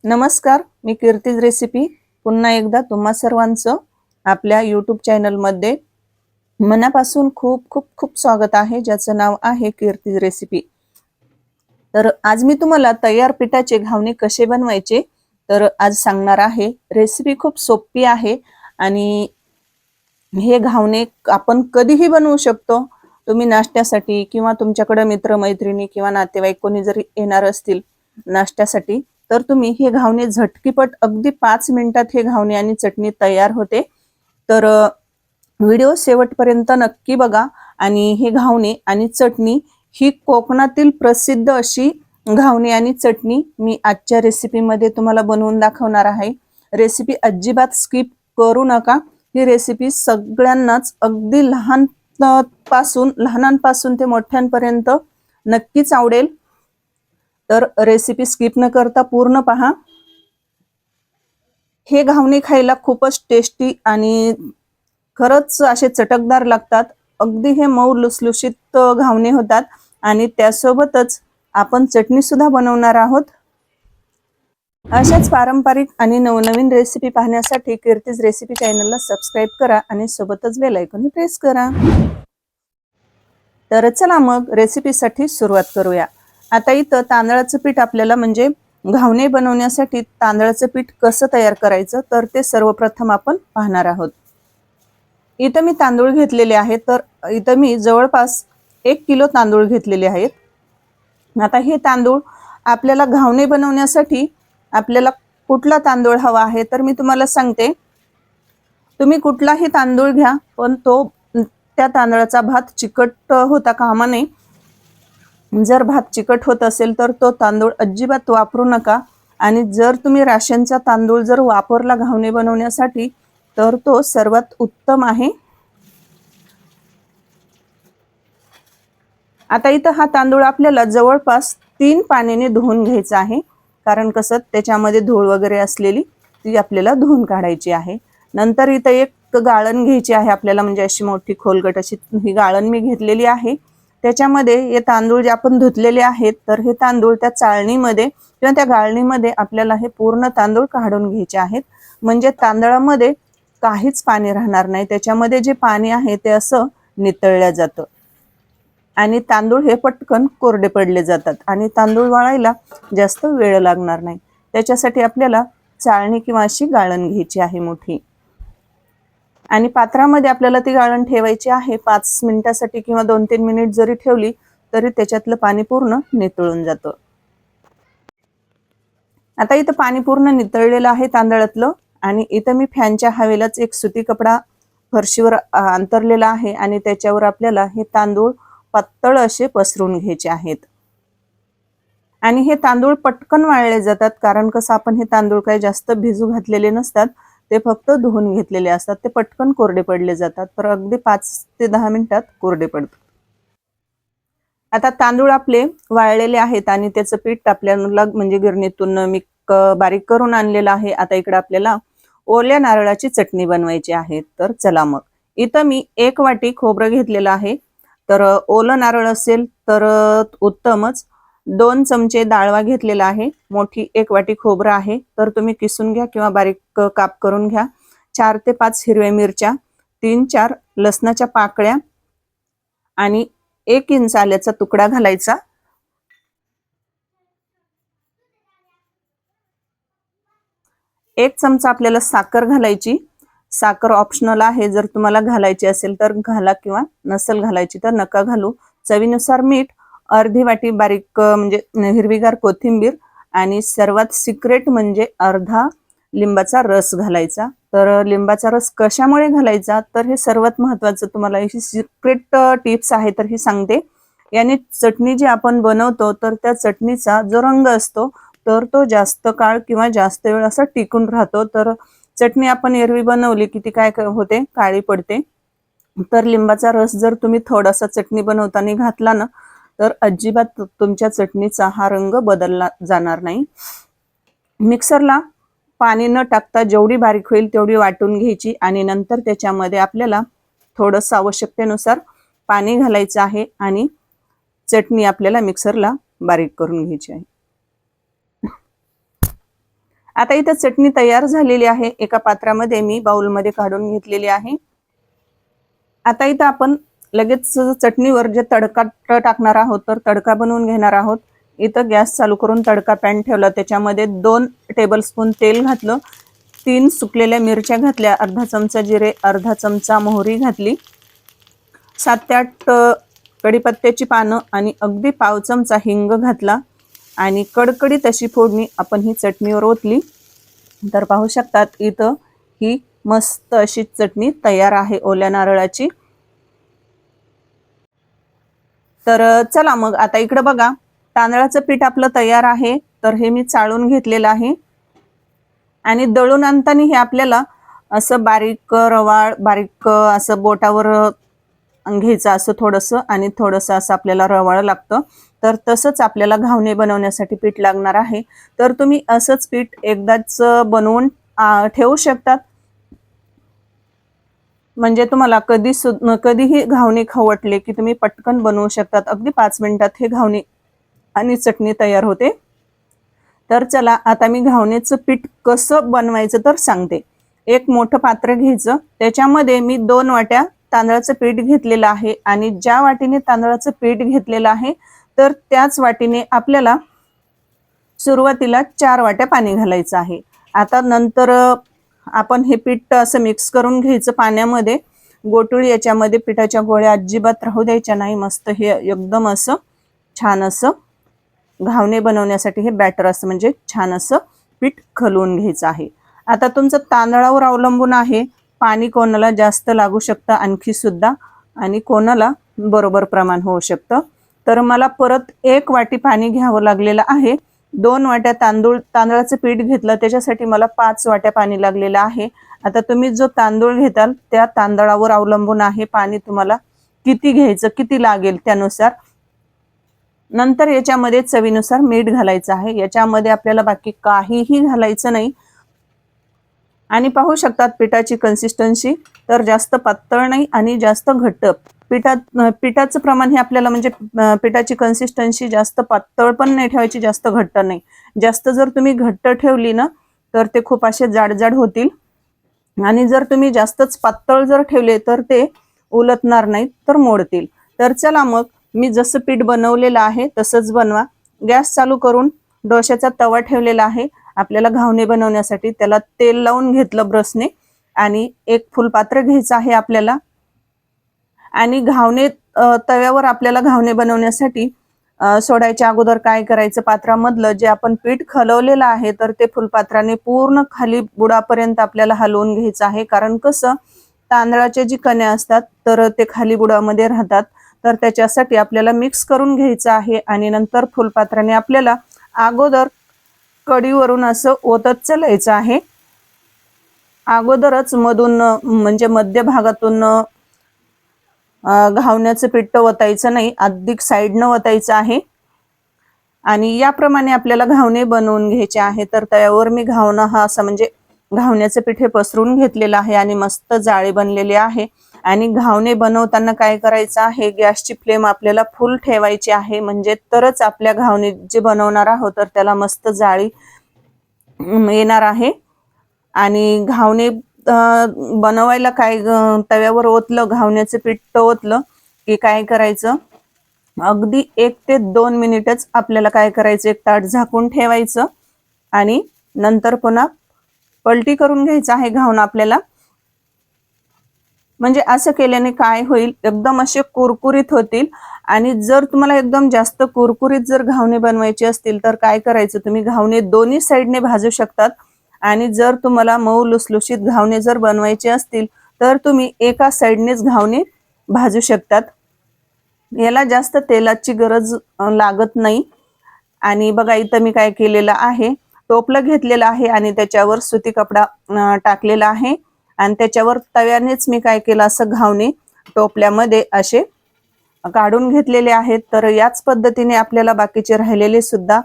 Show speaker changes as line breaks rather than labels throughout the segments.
नमस्कार, मी कीर्तीज रेसिपी पुन्हा एकदा तुम्हा सर्वांचं आपल्या यूट्यूब चॅनलमध्ये मनापासून खूप खूप खूप स्वागत आहे, ज्याचं नाव आहे कीर्तीज रेसिपी। तर आज मी तुम्हाला तयार पिठाचे घावणे कसे बनवायचे तर आज सांगणार आहे। रेसिपी खूप सोपी आहे आणि हे घावणे आपण कधीही बनवू शकतो। तुम्ही नाश्त्यासाठी किंवा तुमच्याकडे मित्रमैत्रिणी किंवा नातेवाईक कोणी जरी येणार असतील नाश्त्यासाठी तर तुम्ही हे घावणे झटकीपट अगदी 5 मिनिटात हे घावणे आणि चटणी तयार होते। तर व्हिडिओ शेवटपर्यंत नक्की बघा। आणि हे घावणे आणि चटणी ही कोकणातील प्रसिद्ध अशी घावणे आणि चटणी मी आजच्या रेसिपीमध्ये तुम्हाला बनवून दाखवणार आहे। रेसिपी अजिबात स्किप करू नका। ही रेसिपी सगळ्यांनाच अगदी लहानांपासून ते मोठ्यांपर्यंत नक्कीच आवडेल। तर रेसिपी स्किप न करता पूर्ण पहा। हे घावणे खायला खूपच टेस्टी आणि खरंच असे चटकदार लागतात। अगदी हे मऊ लुसलुशीत घावणे होतात आणि त्यासोबतच आपण चटणी सुद्धा बनवणार आहोत। अशाच पारंपरिक आणि नवनवीन रेसिपी पाहण्यासाठी कीर्तीज रेसिपी चॅनलला सबस्क्राइब करा आणि सोबतच बेल आयकॉन प्रेस करा। तर चला मग रेसिपीसाठी सुरुवात करूया। आता इथं तांदळाचं पीठ आपल्याला म्हणजे घावणे बनवण्यासाठी तांदळाचं पीठ कसं तयार करायचं तर ते सर्वप्रथम आपण पाहणार आहोत। इथं मी तांदूळ घेतलेले आहेत, तर इथं मी जवळपास 1 किलो तांदूळ घेतलेले आहेत। आता हे तांदूळ आपल्याला घावणे बनवण्यासाठी आपल्याला कुठला तांदूळ हवा आहे तर मी तुम्हाला सांगते। तुम्ही कुठलाही तांदूळ घ्या, पण तो त्या तांदळाचा भात चिकट होता कामा नये। जर भात चिकट होत असेल तर तो तांदूळ अजिबात वापरू नका। आणि जर तुम्ही राशनचा तांदूळ जर वापरला घावणे बनवण्यासाठी तर तो सर्वात उत्तम आहे। आता इथं हा तांदूळ आपल्याला जवळपास 3 पाण्याने धुवून घ्यायचा आहे, कारण कसं त्याच्यामध्ये धूळ वगैरे असलेली ती आपल्याला धुवून काढायची आहे। नंतर इथं एक गाळण घ्यायची आहे आपल्याला, म्हणजे अशी मोठी खोलगट अशी ही गाळण मी घेतलेली आहे। त्याच्यामध्ये हे तांदूळ जे आपण धुतलेले आहेत तर हे तांदूळ त्या चाळणीमध्ये किंवा त्या गाळणीमध्ये आपल्याला हे पूर्ण तांदूळ काढून घ्यायचे आहेत, म्हणजे तांदळामध्ये काहीच पाणी राहणार नाही। त्याच्यामध्ये जे पाणी आहे ते असं नितळलं जातं आणि तांदूळ हे पटकन कोरडे पडले जातात आणि तांदूळ वाळायला जास्त वेळ लागणार नाही। त्याच्यासाठी आपल्याला चाळणी किंवा अशी गाळण घ्यायची आहे मोठी, आणि पात्रामध्ये आपल्याला ती गाळण ठेवायची आहे 5 मिनिटासाठी किंवा 2-3 मिनिट जरी ठेवली तरी त्याच्यातलं पाणी पूर्ण नितळून जातं। आता इथं पाणी पूर्ण नितळलेलं आहे तांदळातलं, आणि इथं मी फॅनच्या हवेलाच एक सुती कपडा फरशीवर अंतरलेला आहे आणि त्याच्यावर आपल्याला हे तांदूळ पातळ असे पसरून घ्यायचे आहेत। आणि हे तांदूळ पटकन वाळले जातात, कारण कसं आपण हे तांदूळ काही जास्त भिजू घातलेले नसतात, ते फक्त धुवून घेतलेले असतात। ते पटकन कोरडे पडले जातात, तर अगदी 5 ते 10 मिनिटात कोरडे पडतात। आता तांदूळ आपले वाळलेले आहेत आणि त्याचं पीठ आपल्याला म्हणजे गिरणीतून मी बारीक करून आणलेलं आहे। आता इकडे आपल्याला ओल्या नारळाची चटणी बनवायची आहे। तर चला मग, इथं मी 1 वाटी खोबरं घेतलेलं आहे। तर ओलं नारळ असेल तर उत्तमच। 2 चमचे डाळवा घेतलेला आहे। मोठी 1 वाटी खोबरं आहे, तर तुम्ही किसून घ्या किंवा बारीक काप करून घ्या। 4 ते 5 हिरव्या मिरच्या, 3-4 लसणाच्या पाकळ्या आणि 1 इंच आल्याचा तुकडा घालायचा। 1 चमचा आपल्याला साखर घालायची। साखर ऑप्शनल आहे, जर तुम्हाला घालायची असेल तर घाला किंवा नसेल घालायची तर नका घालू। चवीनुसार मीठ, अर्धी वाटी बारीक म्हणजे हिरवीगार कोथिंबीर, आणि सर्वात सिक्रेट म्हणजे अर्धा लिंबाचा रस घालायचा। तर लिंबाचा रस कशामुळे घालायचा तर हे सर्वात महत्त्वाचं तुम्हाला ही सिक्रेट टिप्स आहे तर ही सांगते। याने चटणी जी आपण बनवतो तर त्या चटणीचा जो रंग असतो तर तो जास्त काळ किंवा जास्त वेळ असा टिकून राहतो। तर चटणी आपण एरवी बनवली की ती काय होते, काळी पडते। तर लिंबाचा रस जर तुम्ही थोडासा चटणी बनवताना घातला ना तर अजिबात तुमच्या चटणीचा हा रंग बदलला जाणार नाही। मिक्सरला पाणी न टाकता जेवढी बारीक होईल तेवढी वाटून घ्यायची, आणि नंतर त्याच्यामध्ये आपल्याला थोडंसं आवश्यकतेनुसार पाणी घालायचं आहे आणि चटणी आपल्याला मिक्सरला बारीक करून घ्यायची आहे। आता इथं चटणी तयार झालेली आहे, एका पात्रामध्ये मी बाउलमध्ये काढून घेतलेली आहे। आता इथं आपण लगेच चटणीवर जे तडका टाकणार आहोत तर तडका बनवून घेणार आहोत। इथं गॅस चालू करून तडका पॅन ठेवला, त्याच्यामध्ये 2 टेबलस्पून तेल घातलं, 3 सुकलेल्या मिरच्या घातल्या, अर्धा चमचा जिरे, अर्धा चमचा मोहरी घातली, 7 ते 8 कढीपत्त्याची पानं आणि अगदी पाव चमचा हिंग घातला आणि कडकडीत अशी फोडणी आपण ही चटणीवर ओतली। तर पाहू शकतात इथं ही मस्त अशी चटणी तयार आहे ओल्या नारळाची। तर चला मग आता इकडे बघा, तांदळाचं पीठ आपलं तयार आहे। तर हे मी चाळून घेतलेलं आहे आणि दळून आणताना हे आपल्याला असं बारीक रवाळ, बारीक असं बोटावर घ्यायचं असं थोडंसं, आणि थोडंसं असं आपल्याला रवाळ लागतं। तर तसंच आपल्याला घावणे बनवण्यासाठी पीठ लागणार आहे। तर तुम्ही असंच पीठ एकदाच बनवून ठेवू शकतात, म्हणजे तुम्हाला कधीही घावणे खाऊ वाटले की तुम्ही पटकन बनवू शकतात। अगदी 5 मिनिटात हे घावणे आणि चटणी तयार होते। तर चला आता मी घावण्याचं पीठ कसं बनवायचं तर सांगते। एक मोठं पात्र घ्यायचं, त्याच्यामध्ये मी 2 वाट्या तांदळाचं पीठ घेतलेलं आहे आणि ज्या वाटीने तांदळाचं पीठ घेतलेलं आहे तर त्याच वाटीने आपल्याला सुरुवातीला 4 वाट्या पाणी घालायचं आहे। आता नंतर आपण हे पीठ असं मिक्स करून घ्यायचं पाण्यामध्ये। गोटुळी याच्यामध्ये पिठाच्या गोळ्या अजिबात राहू द्यायच्या नाही। मस्त हे एकदम असं छान असं घावणे बनवण्यासाठी हे बॅटर असं म्हणजे छान असं पीठ खलवून घ्यायचं आहे। आता तुमचं तांदळावर अवलंबून आहे, पाणी कोणाला जास्त लागू शकतं आणखी सुद्धा, आणि कोणाला बरोबर प्रमाण होऊ शकतं। तर मला परत 1 वाटी पाणी घ्यावं लागलेलं आहे। 2 वाट्या तांदळाचं पीठ घेतलं, त्याच्यासाठी मला 5 वाट्या पाणी लागलेलं आहे। आता तुम्ही जो तांदूळ घेताल त्या तांदळावर अवलंबून आहे पाणी तुम्हाला किती घ्यायचं, किती लागेल त्यानुसार। नंतर याच्यामध्ये चवीनुसार मीठ घालायचं आहे। याच्यामध्ये आपल्याला बाकी काहीही घालायचं नाही। आणि पाहू शकतात पिठाची कन्सिस्टन्सी तर जास्त पातळ नाही आणि जास्त घट्ट। पिठाचं प्रमाण हे आपल्याला म्हणजे पिठाची कन्सिस्टन्सी जास्त पातळ पण नाही ठेवायची, जास्त घट्ट नाही। जास्त जर तुम्ही घट्ट ठेवली ना तर ते खूप असे जाड होतील, आणि जर तुम्ही जास्तच पातळ जर ठेवले तर ते उलटणार नाहीत तर मोडतील। तर चला मग मी जसं पीठ बनवलेलं आहे तसंच बनवा। गॅस चालू करून डोश्याचा तवा ठेवलेला आहे आपल्याला घावणे बनवण्यासाठी। त्याला तेल लावून घेतलं ब्रशने, आणि एक फुलपात्र घ्यायचं आहे आपल्याला। आणि घावणे तव्यावर आपल्याला घावणे बनवण्यासाठी सोडायच्या अगोदर काय करायचं, पात्रामधलं जे आपण पीठ खलवलेलं आहे तर ते फुलपात्राने पूर्ण खाली बुडापर्यंत आपल्याला हलवून घ्यायचं आहे। कारण कसं तांदळाचे जी कण्या असतात तर ते खाली बुडामध्ये राहतात, तर त्याच्यासाठी आपल्याला मिक्स करून घ्यायचं आहे। आणि नंतर फुलपात्राने आपल्याला अगोदर कढीवरून असं ओतत चालायचं आहे। अगोदरच मधून म्हणजे मध्य भागातून घावण्याचं पीठ ओतायचं नाही, अधिक साईडनं ओतायचं आहे। आणि याप्रमाणे आपल्याला घावणे बनवून घ्यायचे आहे। तर तव्यावर मी घावणं हा असं म्हणजे घावण्याचं पीठ हे पसरून घेतलेलं आहे आणि मस्त जाळी बनलेली आहे। आणि घावणे बनवताना काय करायचं आहे, गॅसची फ्लेम आपल्याला फुल ठेवायची आहे, म्हणजे तरच आपल्या घावणे जे बनवणार आहोत तर त्याला मस्त जाळी येणार आहे। आणि घावणे बनवायला काय तव्यावर ओतलं, घावण्याचं पीठ ओतलं की काय करायचं, अगदी 1 ते 2 मिनिटच आपल्याला काय करायचं, एक ताट झाकून ठेवायचं आणि नंतर पुन्हा पलटी करून घ्यायचं आहे घावणं आपल्याला। म्हणजे असं केल्याने काय होईल, एकदम असे कुरकुरीत होतील। आणि जर तुम्हाला एकदम जास्त कुरकुरीत जर घावणे बनवायचे असतील तर काय करायचं, तुम्ही घावणे दोन्ही साईडने भाजू शकतात। आणि जर तुम्हाला मऊ लुसलुशीत घावणे जर बनवायचे असतील तर तुम्ही एका साईडनेच घावणे भाजू शकतात। याला जास्त तेलाची गरज लागत नाही। आणि बघा इथं मी काय केलेलं आहे, टोपलं घेतलेलं आहे आणि त्याच्यावर सुती कपडा टाकलेला आहे, आणि त्याच्यावर तव्यानेच मी काय केलं, असं घावणे टोपल्यामध्ये असे काढून घेतलेले आहेत। तर याच पद्धतीने आपल्याला बाकीचे राहिलेले सुद्धा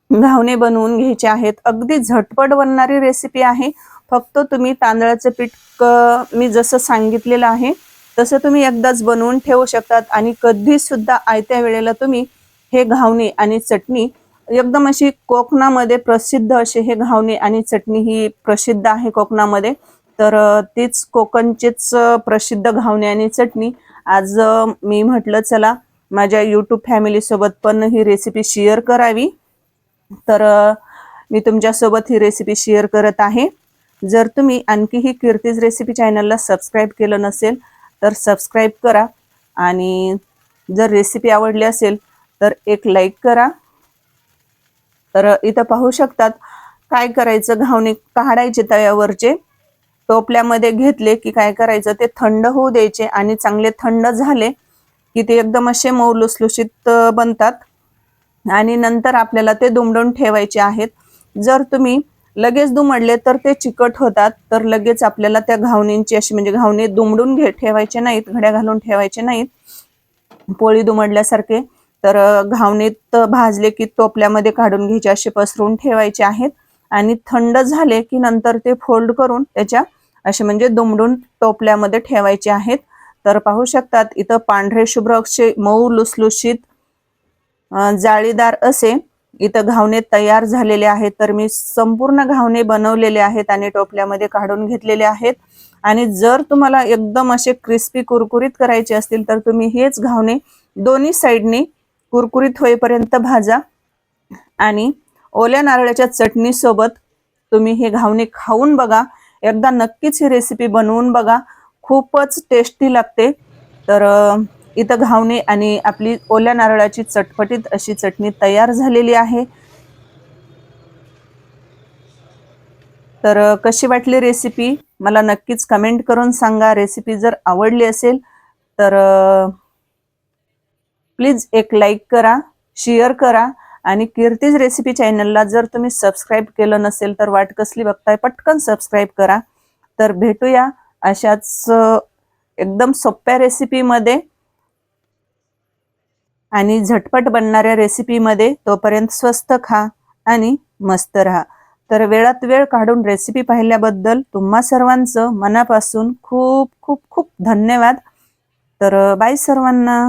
घावणे बनवून घ्यायचे आहेत। अगदी झटपट बनणारी रेसिपी आहे। फक्त तुम्ही तांदळाचं पीठ मी जसं सांगितलेलं आहे तसं तुम्ही एकदाच बनवून ठेवू शकतात, आणि कधी सुद्धा आयत्या वेळेला तुम्ही हे घावणे आणि चटणी एकदम अशी कोकणामध्ये प्रसिद्ध असे हे घावणे आणि चटणी ही प्रसिद्ध आहे कोकणामध्ये. तर तीच कोकणचीच प्रसिद्ध घावणे आणि चटणी आज मी म्हटलं चला माझ्या यूट्यूब फॅमिली सोबत पण ही रेसिपी शेअर करावी. तर मी तुमच्यासोबत ही रेसिपी शेअर करत आहे. जर तुम्ही आणखीही कीर्तीज रेसिपी चॅनलला सबस्क्राईब केलं नसेल तर सबस्क्राईब करा आणि जर रेसिपी आवडली असेल तर एक लाईक करा. तर इथं पाहू शकतात काय करायचं, घावणे काढायचे तव्यावरचे, टोपल्यामध्ये घेतले की काय करायचं ते थंड होऊ द्यायचे आणि चांगले थंड झाले की ते एकदम असे मऊ लुसलुशीत बनतात आणि नंतर आपल्याला ते दुमडून ठेवायचे आहेत. जर तुम्ही लगेच दुमडले तर ते चिकट होतात. तर लगेच आपल्याला त्या घावणींची अशी म्हणजे घावणे दुमडून ठेवायचे नाहीत, घड्या घालून ठेवायचे नाहीत पोळी दुमडल्यासारखे. तर घावणीत भाजले की टोपल्यामध्ये काढून घ्यायचे, असे पसरून ठेवायचे आहेत आणि थंड झाले की नंतर ते फोल्ड करून त्याच्या असे म्हणजे दुमडून टोपल्यामध्ये ठेवायचे आहेत. तर पाहू शकतात इथं पांढरे शुभ्र असे मऊ लुसलुशीत जाळीदार असे इथं घावणे तयार झालेले आहेत. तर मी संपूर्ण घावणे बनवलेले आहेत आणि टोपल्यामध्ये काढून घेतलेले आहेत. आणि जर तुम्हाला एकदम असे क्रिस्पी कुरकुरीत करायचे असतील तर तुम्ही हेच घावणे दोन्ही साईडने कुरकुरीत होईपर्यंत भाजा आणि ओल्या नारळाच्या चटणी सोबत तुम्ही हे घावणे खाऊन बघा. एकदा नक्कीच ही रेसिपी बनवून बघा, खूपच टेस्टी लागते. तर इथं घावणे आणि आपली ओल्या नारळाची चटपटीत अशी चटणी तयार झालेली आहे. तर कशी वाटली रेसिपी मला नक्कीच कमेंट करून सांगा. रेसिपी जर आवडली असेल तर प्लीज एक लाईक करा, शेअर करा आणि कीर्तीज रेसिपी चॅनलला जर तुम्ही सबस्क्राईब केलं नसेल तर वाट कसली बघताय, पटकन सबस्क्राईब करा. तर भेटूया अशाच एकदम सोप्या रेसिपीमध्ये आणि झटपट बनणाऱ्या रेसिपीमध्ये. तोपर्यंत स्वस्त खा आणि मस्त राहा. तर वेळात वेळ काढून रेसिपी पाहिल्याबद्दल तुम्हा सर्वांचं मनापासून खूप खूप खूप धन्यवाद. तर बाय सर्वांना.